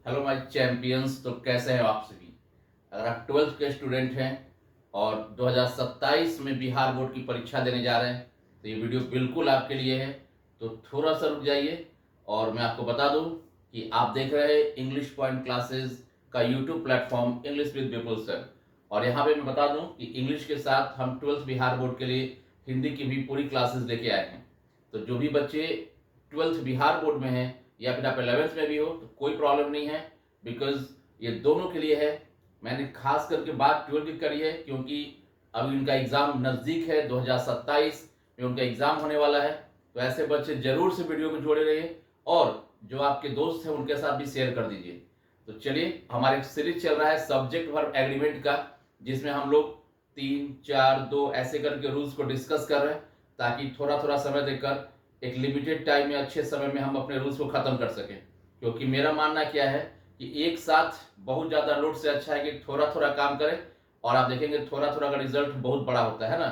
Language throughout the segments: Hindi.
Hello my champions. तो कैसे हैं आप सभी? अगर आप 12th के स्टूडेंट हैं और 2027 में बिहार बोर्ड की परीक्षा देने जा रहे हैं तो ये वीडियो बिल्कुल आपके लिए है। तो थोड़ा सा रुक जाइए और मैं आपको बता दूं कि आप देख रहे हैं इंग्लिश पॉइंट क्लासेस का YouTube platform English with people sir. और यहाँ पे मैं बता दूं कि इंग्लिश के साथ हम 12th बिहार बोर्ड के लिए हिंदी की भी पूरी क्लासेस लेके आए हैं। तो जो भी बच्चे 12th बिहार बोर्ड में हैं या फिर आप 11th में भी हो तो कोई प्रॉब्लम नहीं है, बिकॉज ये दोनों के लिए है। मैंने खास करके बात 12th की करी है क्योंकि अब इनका एग्जाम नज़दीक है, 2027 में उनका एग्जाम होने वाला है। तो ऐसे बच्चे जरूर से वीडियो में जुड़े रहिए और जो आपके दोस्त हैं उनके साथ भी शेयर कर दीजिए। तो चलिए, हमारे एक सीरीज चल रहा है सब्जेक्ट वर्ब एग्रीमेंट का, जिसमें हम लोग 3 4 2 ऐसे करके रूल्स को डिस्कस कर रहे हैं ताकि थोड़ा थोड़ा समय देकर एक लिमिटेड टाइम में अच्छे समय में हम अपने रूल्स को खत्म कर सकें। क्योंकि मेरा मानना क्या है कि एक साथ बहुत ज्यादा लोड से अच्छा है कि थोड़ा थोड़ा काम करें। और आप देखेंगे थोड़ा थोड़ा का रिजल्ट बहुत बड़ा होता है ना,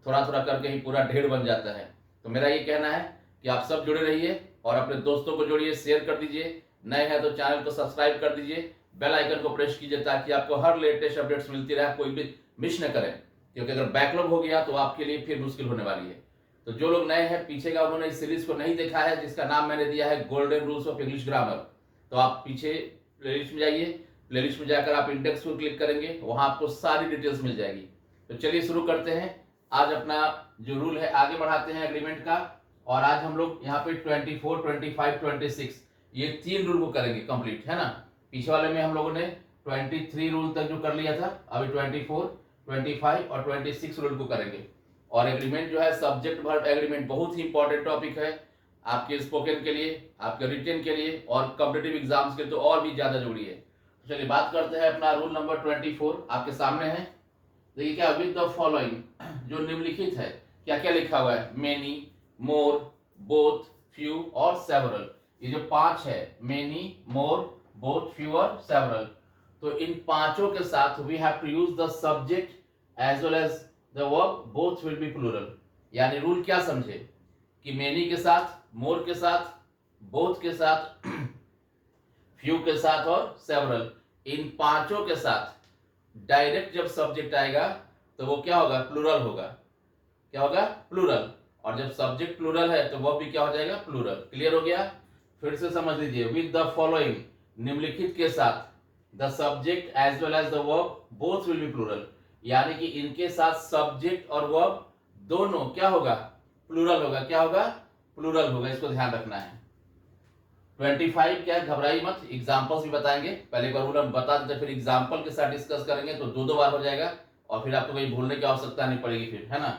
थोड़ा थोड़ा करके ही पूरा ढेर बन जाता है। तो मेरा ये कहना है कि आप सब जुड़े रहिए और अपने दोस्तों को जोड़िए, शेयर कर दीजिए। नए हैं तो चैनल को सब्सक्राइब कर दीजिए, बेल आइकन को प्रेस कीजिए ताकि आपको हर लेटेस्ट अपडेट्स मिलती रहे, कोई भी मिस न करें। क्योंकि अगर बैकलॉग हो गया तो आपके लिए फिर मुश्किल होने वाली है। तो जो लोग नए हैं, पीछे का उन्होंने इस सीरीज को नहीं देखा है जिसका नाम मैंने दिया है golden rules of English grammar, तो आप पीछे प्लेलिस्ट में जाइए। प्लेलिस्ट में जाकर आप इंडेक्स को क्लिक करेंगे, वहां आपको सारी डिटेल्स मिल जाएगी। तो चलिए शुरू करते हैं। आज अपना जो रूल है आगे बढ़ाते हैं एग्रीमेंट का। और आज हम लोग यहाँ पे 24, 25, 26 ये 3 रूल को करेंगे कंप्लीट, है ना। पीछे वाले में हम लोगों ने 23 रूल तक जो कर लिया था, अभी 24, 25 और 26 रूल को करेंगे। और एग्रीमेंट जो है सब्जेक्ट वर्ब एग्रीमेंट बहुत ही इंपॉर्टेंट टॉपिक है आपके स्पोकन के लिए, आपके रिटन के लिए और कॉम्पिटिटिव एग्जाम्स के लिए तो और भी ज्यादा जरूरी है। तो चलिए बात करते हैं अपना रूल नंबर 24 आपके सामने है। देखिए क्या, विद द फॉलोइंग जो निम्नलिखित है, क्या क्या लिखा हुआ है, मेनी, मोर, बोथ, फ्यू और सेवरल। ये जो 5 है, मेनी, मोर, बोथ, फ्यू और सेवरल, तो इन पांचों के साथ we have to use the subject as well as the verb, both will be plural. यानी रूल क्या समझे कि मेनी के साथ, मोर के साथ, बोथ के साथ, फ्यू के साथ और सेवरल, इन पांचों के साथ डायरेक्ट जब सब्जेक्ट आएगा तो वो क्या होगा, प्लूरल होगा। क्या होगा, प्लूरल। और जब सब्जेक्ट प्लूरल है तो वह भी क्या हो जाएगा, प्लूरल। क्लियर हो गया? फिर से समझ लीजिए, विद द फॉलोइंग निम्नलिखित के साथ, the subject as well as the verb both will be plural. यानी कि इनके साथ सब्जेक्ट और वर्ब दोनों क्या होगा, प्लूरल होगा। क्या होगा, प्लूरल होगा। इसको ध्यान रखना है। 25 क्या है, घबराई मत, एग्जांपल्स भी बताएंगे। पहले एक बार रूल हम बता देते फिर एग्जांपल के साथ डिस्कस करेंगे तो दो दो बार हो जाएगा और फिर आपको कहीं भूलने की आवश्यकता नहीं पड़ेगी फिर, है ना।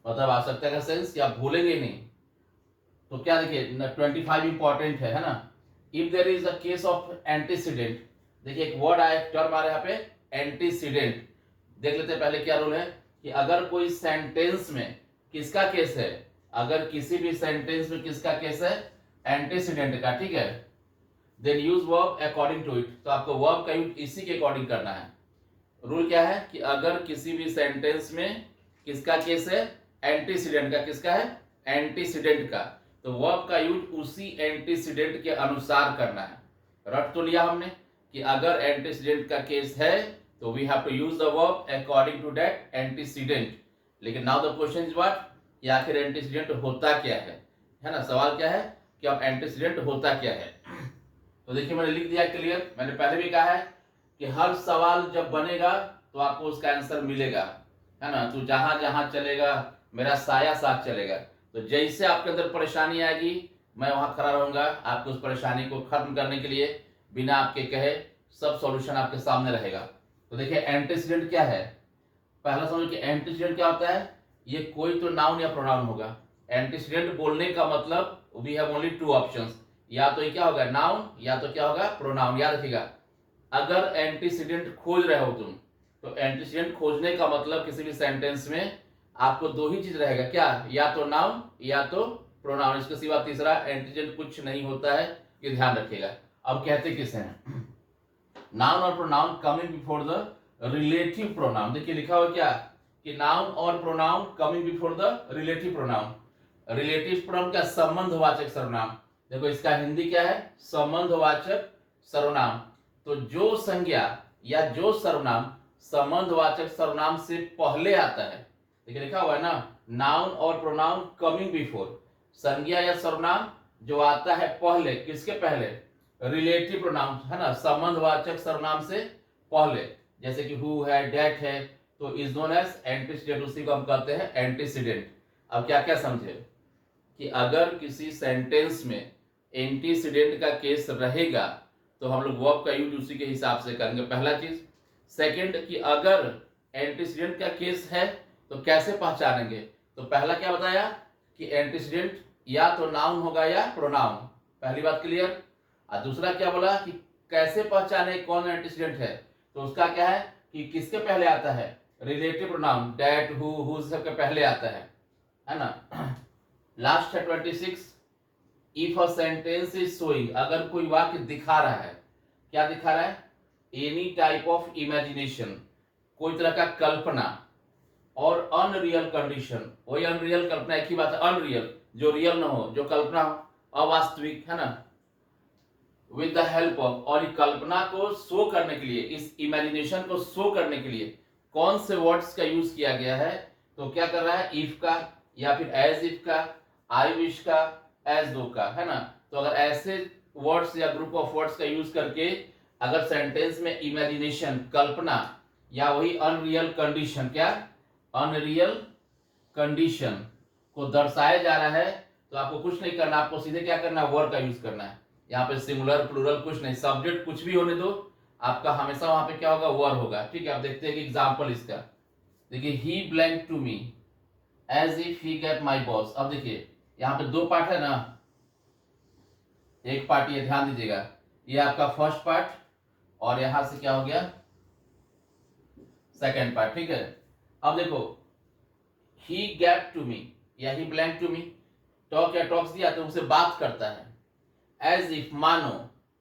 मतलब आवश्यकता का सेंस कि आप भूलेंगे नहीं। तो क्या देखिए 25 इंपॉर्टेंट है ना। If there is a case of antecedent, देखिए एक वर्ड आया, टर्म आ रहा है यहाँ पे, एंटीसीडेंट। देख लेते हैं पहले क्या रूल है कि अगर कोई सेंटेंस में किसका केस है, अगर किसी भी सेंटेंस में किसका केस है, एंटीसीडेंट का, ठीक है, then use verb according to it. तो आपको वर्ब का यूज इसी के अकॉर्डिंग करना है। रूल क्या है कि अगर किसी भी सेंटेंस में किसका केस है, एंटीसीडेंट का, किसका है, एंटीसीडेंट का, तो वर्ब का यूज उसी एंटीसीडेंट के अनुसार करना है। रट तो लिया हमने कि अगर एंटीसीडेंट का केस है तो we have to use the verb according to that antecedent. लेकिन now the question is what, कि आखिर एंटीसीडेंट होता क्या है ना। सवाल क्या है कि अब एंटीसीडेंट होता क्या है। तो देखिए मैंने लिख दिया क्लियर। मैंने पहले भी कहा है कि हर सवाल जब बनेगा तो आपको उसका आंसर मिलेगा, है ना। तू जहां जहां चलेगा मेरा साया साथ चलेगा। तो जैसे आपके अंदर परेशानी आएगी मैं वहां खड़ा रहूंगा आपको उस परेशानी को खत्म करने के लिए, बिना आपके कहे सब सॉल्यूशन आपके सामने रहेगा। तो देखिए एंटीसीडेंट क्या है, पहला समझो कि एंटीसीडेंट क्या होता है। ये कोई तो नाउन या प्रोनाउन होगा। एंटीसीडेंट बोलने का मतलब वी हैव ओनली 2 ऑप्शंस, या तो ये क्या होगा, नाउन, या तो क्या होगा, प्रोनाउन। याद रखिएगा, अगर एंटीसीडेंट खोज रहे हो तुम तो एंटीसीडेंट खोजने का मतलब किसी भी सेंटेंस में आपको 2 ही चीज रहेगा, क्या, या तो नाउन या तो प्रोनाउन। इसके सिवा तीसरा एंटीसीडेंट कुछ नहीं होता है, ये ध्यान रखिएगा। अब कहते किसे हैं, नाउन और pronoun coming before the relative pronoun. देखिए लिखा हुआ क्या कि नाउन और pronoun coming before the relative pronoun. Relative pronoun क्या, संबंधवाचक सर्वनाम। देखो इसका हिंदी क्या है, संबंधवाचक सर्वनाम। तो जो संज्ञा या जो सर्वनाम संबंधवाचक सर्वनाम से पहले आता है, देखिए लिखा हुआ है ना, नाउन और प्रोनाउन कमिंग बिफोर, संज्ञा या सर्वनाम जो आता है पहले, किसके पहले, रिलेटिव प्रोनाउन है ना, संबंधवाचक सर्वनाम से पहले, जैसे कि हु है, डेट है, तो इज नोन एज एंटीसीडेंट, उसी को हम कहते हैं एंटीसीडेंट। अब क्या क्या समझे कि अगर किसी सेंटेंस में एंटीसीडेंट का केस रहेगा तो हम लोग वर्ब का यूज उसी के हिसाब से करेंगे, पहला चीज। सेकंड कि अगर एंटीसीडेंट का केस है तो कैसे पहचानेंगे, तो पहला क्या बताया कि एंटीसीडेंट या तो नाउन होगा या प्रोनाउन, पहली बात क्लियर। और दूसरा क्या बोला कि कैसे पहचाने कौन एंटीसीडेंट है, तो उसका क्या है कि किसके पहले आता है, रिलेटिव प्रोनाउन, दैट, हु सबके पहले आता है ना। लास्ट है 26, if a sentence is showing, अगर कोई वाक्य दिखा रहा है, क्या दिखा रहा है, एनी टाइप ऑफ इमेजिनेशन, कोई तरह का कल्पना, और अनरियल कंडीशन, वही अनरियल कल्पना, एक ही बात है, अनरियल जो रियल ना हो, जो कल्पना हो, अवास्तविक है ना, विद द हेल्प ऑफ, और कल्पना को शो करने के लिए, इस इमेजिनेशन को शो करने के लिए कौन से वर्ड्स का यूज किया गया है, तो क्या कर रहा है, इफ का, या फिर एज इफ का, आई विश का, एज दो का, है ना। तो अगर ऐसे वर्ड्स या ग्रुप ऑफ वर्ड्स का यूज करके अगर सेंटेंस में इमेजिनेशन, कल्पना, या वही अनरियल कंडीशन, क्या अनरियल कंडीशन को दर्शाया जा रहा है, तो आपको कुछ नहीं करना, आपको सीधे क्या करना है, वर्ब का यूज करना है। यहाँ पे सिंगुलर प्लूरल कुछ नहीं, सब्जेक्ट कुछ भी होने दो, आपका हमेशा वहां पे क्या होगा, वर्ब होगा। ठीक है, आप देखते हैं कि एग्जांपल इसका, देखिए he blank to me as if he get my boss. अब देखिए यहाँ पे दो पार्ट है ना, एक पार्ट ये ध्यान दीजिएगा, ये आपका फर्स्ट पार्ट, और यहां से क्या हो गया, सेकेंड पार्ट। ठीक है, अब देखो ही गेट टू मी या ही ब्लैंक टू मी, टॉक या टॉक्स दिया तो उसे बात करता है, एज इफ मानो,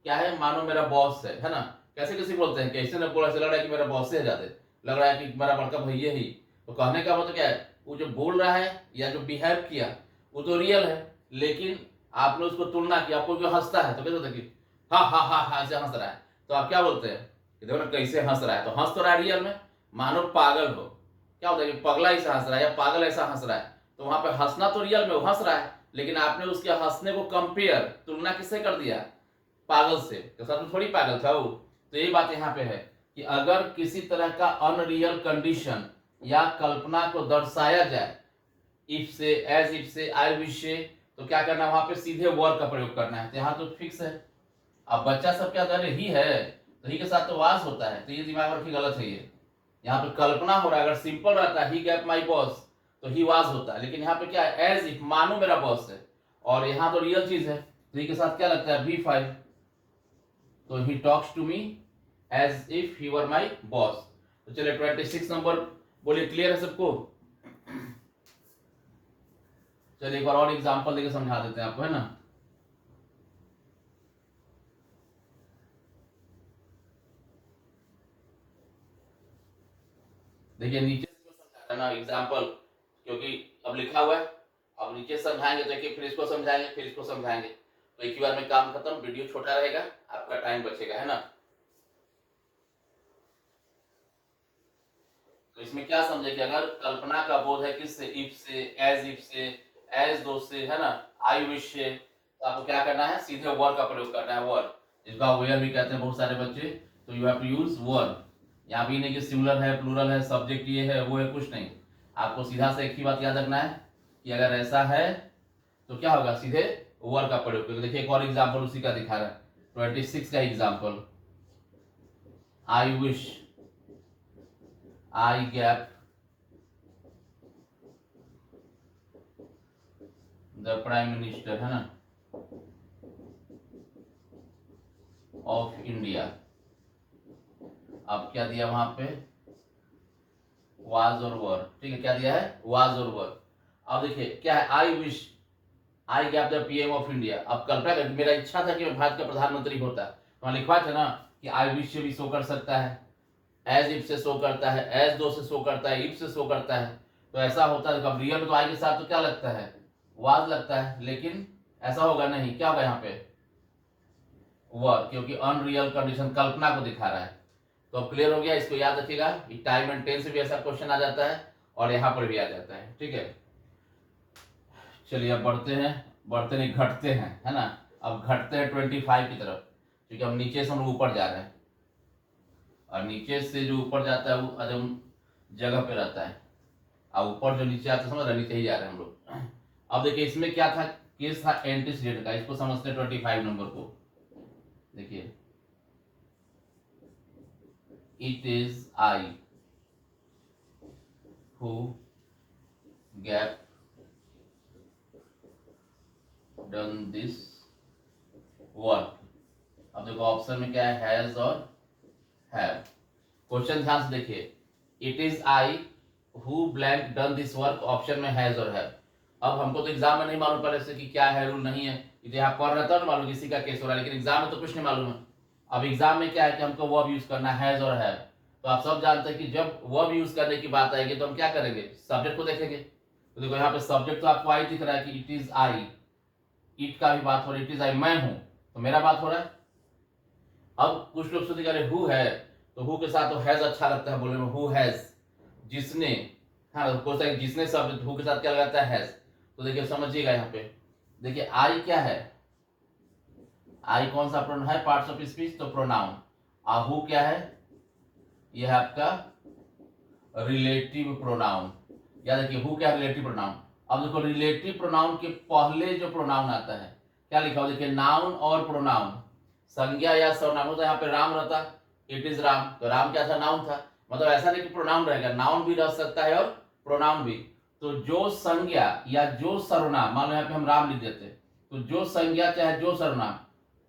क्या है, मानो मेरा बॉस है ना। कैसे कैसे बोलते हैं, कैसे ना बोला, लग रहा है कि मेरा बॉस है, ज्यादा लग रहा है कि मेरा बड़का भैया ही, तो कहने का मतलब क्या है, वो जो बोल रहा है या जो बिहेव किया वो तो रियल है, लेकिन आपने उसको तुलना किया, आपको जो हंसता है तो कैसे होता है कि हाँ हाँ हाँ हाँ ऐसे हंस रहा है, तो आप क्या बोलते हैं, देखो ना कैसे हंस रहा है, तो हंस तो रहा है रियल में, मानो पागल हो, क्या होता है कि पगला ऐसा हंस रहा है या पागल ऐसा हंस रहा है, तो वहां पे हंसना तो रियल में वो हंस रहा है, लेकिन आपने उसके हंसने को कंपेयर, तुलना किससे कर दिया, पागल से, तो सर में थोड़ी पागल था वो। तो यही बात यहाँ पे है कि अगर किसी तरह का अनरियल कंडीशन या कल्पना को दर्शाया जाए, इफ से, एज इफ से, आई विश से, तो क्या करना है, वहां पे सीधे वर्ब का प्रयोग करना है। तो यहाँ तो फिक्स है। अब बच्चा सब क्या कर रहे, ही है तो ही के साथ तो वास होता है, तो ये दिमाग रखी गलत है ये। यहाँ पे कल्पना हो रहा है, अगर सिंपल रहता ही गेट माई बॉस तो ही वाज होता है, लेकिन यहाँ पे क्या है, एज इफ, मानो मेरा बॉस है, और यहाँ तो रियल चीज है, तो ही के साथ क्या लगता है, V5, तो he talks to me as if he were my boss. तो चलिए 26 नंबर बोलिए, क्लियर है सबको। चलिए एक बार और एग्जांपल देके समझा देते हैं आपको, है ना। देखिए नीचे समझा ना एग्जांपल, क्योंकि अब लिखा हुआ है, अब नीचे समझाएंगे तो एक फिर इसको समझाएंगे, फिर इसको समझाएंगे, तो एक ही बार में काम खत्म, वीडियो छोटा रहेगा, आपका टाइम बचेगा, है ना। तो इसमें क्या समझे कि अगर कल्पना का बोध है किससे, इफ से, इफ से, एज दो से, है ना, आई विश से, तो आपको क्या करना है, सीधे वर्ब का प्रयोग करना है, वर्ब, जिसको वेयर भी कहते हैं बहुत सारे बच्चे, तो you have to use verb. यहाँ भी नहीं कि सिंगुलर है, प्लूरल है, सब्जेक्ट ये है वो है, कुछ नहीं, आपको सीधा से एक ही बात याद रखना है कि अगर ऐसा है तो क्या होगा, सीधे वर्ब का प्रयोग करेंगे। देखिए एक और एग्जाम्पल उसी का दिखा रहा है, 26 का example, I wish I gap the prime minister, है ना, ऑफ इंडिया। अब क्या दिया वहां पे, वाज और वर, ठीक है, क्या दिया है, वाज और वर। अब देखिए क्या है, I wish I gap the PM of India. अब कल्पना कर, मेरा इच्छा था कि मैं भारत का प्रधानमंत्री होता, तो वहां लिखवा था ना कि आई विश से भी शो कर सकता है, एज इफ से शो करता है, एज दो से शो करता है, इफ से शो करता है, तो ऐसा होता है। अब रियल में तो आई के साथ तो क्या लगता है, वाज लगता है, लेकिन ऐसा होगा नहीं, क्या होगा यहाँ पे, वर, क्योंकि अनरियल कंडीशन, कल्पना को दिखा रहा है। तो अब क्लियर हो गया, इसको याद रखिएगा। टाइम एंड टेंस से भी ऐसा क्वेश्चन आ जाता है और यहाँ पर भी आ जाता है, ठीक है। चलिए अब बढ़ते हैं, बढ़ते नहीं घटते हैं, है ना। अब घटते हैं 25 की तरफ, क्योंकि हम नीचे से हम ऊपर जा रहे हैं, और नीचे से जो ऊपर जाता है वो अदम जगह पे रहता है, और ऊपर जो नीचे आता है, समझ रहे, नीचे ही जा रहे हैं हम लोग। अब देखिए इसमें क्या था, केस था एंटीसीडेंट का, इसको समझते हैं 25 नंबर को। देखिए, it is I who gap done this work. अब देखो ऑप्शन में क्या है, हैज और हैव। क्वेश्चन ध्यान से देखिए, it is I who blank done this work, option में हैज और हैव। अब हमको तो एग्जाम में नहीं मालूम पहले से कि क्या है, रूल नहीं है, ये यहाँ पढ़ रहा था मालूम किसी का केस हो रहा है, लेकिन एग्जाम में तो कुछ नहीं मालूम है। अब एग्जाम में क्या है कि हमको वर्ब यूज करना है, हैज और हैव। तो आप सब जानते हैं कि जब वर्ब यूज करने की बात आएगी तो हम क्या करेंगे, सब्जेक्ट को देखेंगे। तो देखो यहाँ पे सब्जेक्ट तो आपको आई दिख रहा है कि इट इज आई, इट का भी बात हो रही है, इट इज आई मैं हूं, तो मेरा बात हो रहा है। अब कुछ लोग सोचेंगे अरे हु है, तो हु के साथ तो हैज अच्छा लगता है बोलने में, हु हैज, जिसने। हाँ, कोई सा जिसने शब्द हु के साथ क्या लगाता है, हैज। तो देखिए समझिएगा यहाँ पे, देखिए आई क्या है, आई कौन सा प्रोनाउन है, पार्ट्स ऑफ स्पीच, तो प्रोनाउन। हु क्या है, यह है आपका रिलेटिव प्रोनाउन। याद रखिए हु क्या है, रिलेटिव प्रोनाउन। अब देखो रिलेटिव प्रोनाउन के पहले जो प्रोनाउन आता है, क्या लिखा हो, देखिए नाउन और प्रोनाउन, संज्ञा या सर्वनाम। तो यहाँ पे राम रहता, इट इज राम, तो राम क्या था, नाउन था। मतलब ऐसा नहीं कि प्रोनाउन रहेगा, नाउन भी रह सकता है और प्रोनाउन भी। तो जो संज्ञा या जो सर्वनाम, मान लो यहाँ पे हम राम लिख देते, तो जो संज्ञा चाहे जो सर्वनाम,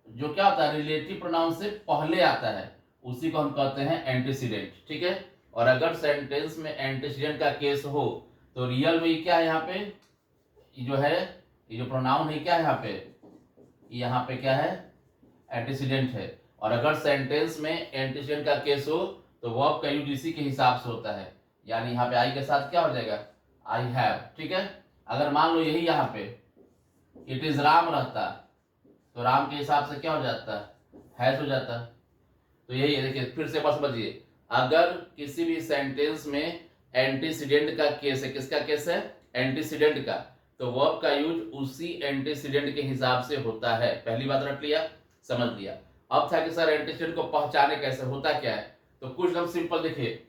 जो क्या होता है, रिलेटिव प्रोनाउन से पहले आता है, उसी को हम कहते हैं एंटीसीडेंट, ठीक है। और अगर सेंटेंस में एंटीसीडेंट का केस हो तो रियल में क्या है, यहाँ पे जो है, ये जो प्रोनाउन है क्या है यहाँ पे क्या है, एंटीसीडेंट है। और अगर सेंटेंस में एंटीसीडेंट का केस हो तो वर्ब का यूज इसी के हिसाब से होता है, यानी यहाँ पे आई के साथ क्या हो जाएगा, आई हैव, ठीक है। अगर मान लो यही यहाँ पे इट इज राम रहता, तो राम के हिसाब से क्या हो जाता, हैज हो जाता। तो यही है, देखिए फिर से बस समझिए, अगर किसी भी सेंटेंस में एंटीसीडेंट का केस है, किसका केस है, एंटीसीडेंट का, तो वर्ब का यूज उसी एंटीसीडेंट के हिसाब से होता है। पहली बात रट लिया, समझ लिया। अब था कि सर एंटीसीडेंट को पहचाने कैसे, होता क्या है, तो कुछ एकदम सिंपल। देखिए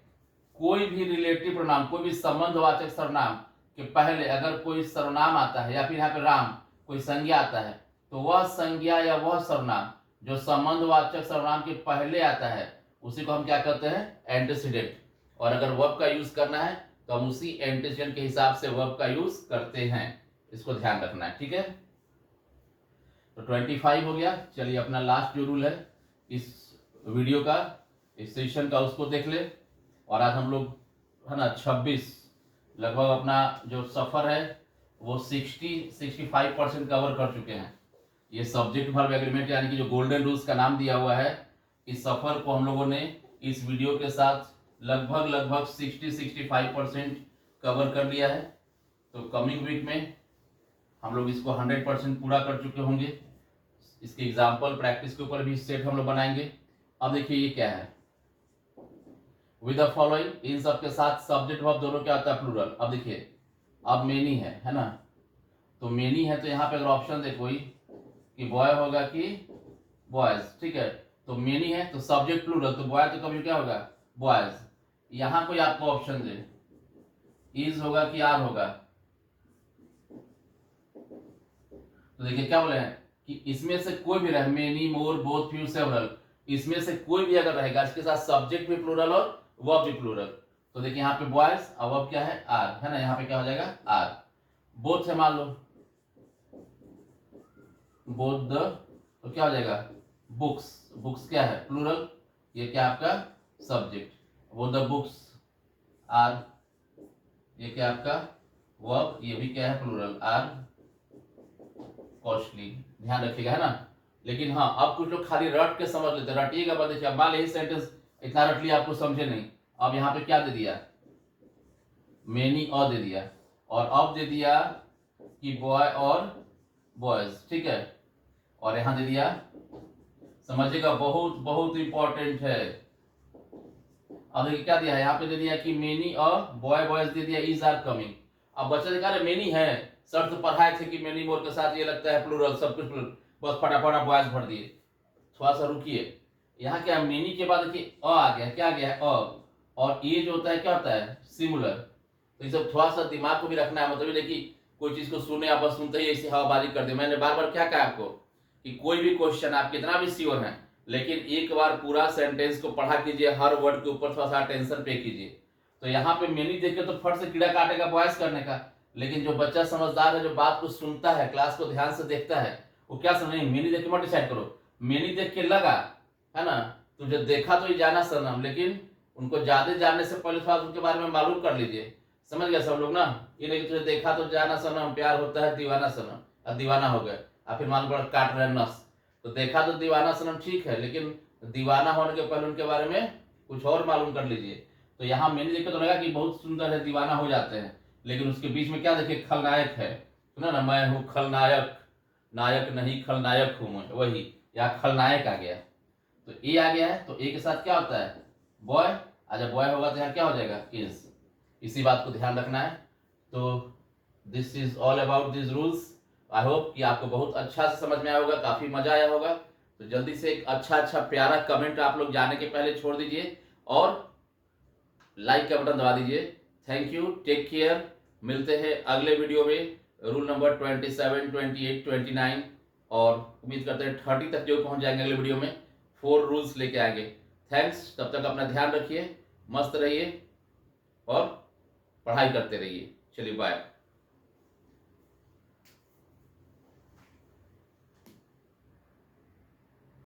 कोई भी रिलेटिव प्रोनाउन, कोई भी संबंधवाचक सर्वनाम के पहले अगर कोई सर्वनाम आता है, या फिर यहाँ पे राम कोई संज्ञा आता है, तो वह संज्ञा या वह सर्वनाम जो संबंधवाचक सर्वनाम के पहले आता है, उसी को हम क्या कहते हैं, एंटीसीडेंट। और अगर वर्ब का यूज करना है तो हम उसी एंटीसीडेंट के हिसाब से वर्ब का यूज करते हैं, इसको ध्यान रखना है, ठीक है। तो 25 हो गया। चलिए अपना लास्ट जो रूल है इस वीडियो का, इस सेशन का, उसको देख ले। और आज हम लोग है ना 26 लगभग अपना जो सफर है वो 65% कवर कर चुके हैं। ये सब्जेक्ट वर्ब एग्रीमेंट यानी कि जो गोल्डन रूल्स का नाम दिया हुआ है, इस सफर को हम लोगों ने इस वीडियो के साथ लगभग 60-65% कवर कर लिया है। तो कमिंग वीक में हम लोग इसको 100% पूरा कर चुके होंगे। इसके एग्जाम्पल प्रैक्टिस के ऊपर भी सेट हम लोग बनाएंगे। अब देखिए ये क्या है, विद द फॉलोइंग, इन सब के साथ सब्जेक्ट वर्ब दोनों क्या होता है, प्लूरल। अब देखिए अब मेनी है ना, तो मेनी है तो यहाँ पे अगर ऑप्शन देखो कि बॉय होगा कि बॉयज, ठीक है। तो मेनी है तो सब्जेक्ट प्लूरल, तो बॉय तो कभी क्या होगा, बॉयज। यहाँ कोई आपको ऑप्शन दे, इज होगा कि आर होगा, तो देखिए क्या बोले हैं कि इसमें से कोई भी रहे, many, more, both, few, several, इसमें से कोई भी अगर रहेगा, इसके साथ सब्जेक्ट भी प्लूरल और वर्ब भी प्लूरल। तो देखिए यहाँ पे बॉयज और वर्ब क्या है, आर, है ना। यहाँ पे क्या हो जाएगा, आर। बोथ है मान लो, बोथ द, तो क्या हो जाएगा, बुक्स, बुक्स क्या है, प्लूरल, ये क्या आपका सब्जेक्ट। वो द बुक्स आर, ये क्या आपका वर्ब, ये भी क्या है, प्लूरल, आर कॉस्टली। ध्यान रखिएगा, है ना। लेकिन हाँ अब कुछ लोग खाली रट के समझ लेते, रटिएगा बस। देखिए मान लीजिए सेंटेंस इतना रट लिया, आपको समझे नहीं। अब यहाँ पे क्या दे दिया, मेनी और दे दिया, और अब दे दिया कि बॉय और बॉयज, ठीक है। और यहाँ दे दिया समझिएगा, बहुत बहुत इंपॉर्टेंट है। अब देखिए क्या दिया है यहाँ पे, दे दिया कि many a boy boys they दिया इज आर कमिंग। अब बच्चा देखा रहे मेनी है, सर तो पढ़ाए थे कि मेनी मोर के साथ ये लगता है प्लूरल, सब कुछ प्लूरल, बस फटाफट आप बॉयज भर दिए। थोड़ा सा रुकिए, यहाँ क्या मेनी के बाद देखिए अ आ गया, क्या आ गया है अ, और ये जो होता है क्या होता है सिमुलर। तो ये सब थोड़ा सा दिमाग को भी रखना है, मतलब देखिए कोई चीज को सुने आप बस सुनते ही ऐसी हवाबाजी कर दे। मैंने बार बार क्या कहा आपको कि कोई भी क्वेश्चन आप कितना भी श्योर हैं, लेकिन एक बार पूरा सेंटेंस को पढ़ा कीजिए, हर वर्ड के ऊपर थोड़ा सा अटेंशन पे कीजिए। तो यहाँ पे मेनी देख के तो फट से कीड़ा काटेगा वॉइस करने का, लेकिन जो बच्चा समझदार है, जो बात को सुनता है, क्लास को ध्यान से देखता है, वो क्या समझेंगे, मेनी देख के मत डिसाइड करो, मेनी देख के लगा है ना, तुझे देखा तो ये जाना सनम, लेकिन उनको ज्यादा जानने से पहले थोड़ा उनके बारे में मालूम कर लीजिए। समझ गया सब लोग ना, ये नहीं तुझे देखा तो जाना सनम, प्यार होता है दीवाना सनम, अब दीवाना हो गए, और फिर मान पड़ा काट रहे नस। तो देखा तो दीवाना सनम ठीक है, लेकिन दीवाना होने के पहले उनके बारे में कुछ और मालूम कर लीजिए। तो यहाँ मैंने देखा तो लगा कि बहुत सुंदर है, दीवाना हो जाते हैं, लेकिन उसके बीच में क्या देखिए खलनायक है, सुना ना, मैं हूँ खलनायक, नायक नहीं खलनायक हूं मैं, वही यहाँ खलनायक आ गया। तो ए आ गया है, तो ए के साथ क्या होता है बॉय, अच्छा बॉय होगा तो यहाँ क्या हो जाएगा इज, इसी बात को ध्यान रखना है। तो this is all about this rules. I hope कि आपको बहुत अच्छा से समझ में आया होगा, काफी मजा आया होगा। तो जल्दी से एक अच्छा प्यारा कमेंट आप लोग जाने के पहले छोड़ दीजिए, और लाइक का बटन दबा दीजिए। थैंक यू, टेक केयर, मिलते हैं अगले वीडियो में रूल नंबर 27, 28, 29, और उम्मीद करते हैं 30 तक जो पहुंच जाएंगे अगले वीडियो में, 4 रूल्स लेके आएंगे। थैंक्स, तब तक अपना ध्यान रखिए, मस्त रहिए और पढ़ाई करते रहिए। चलिए बाय।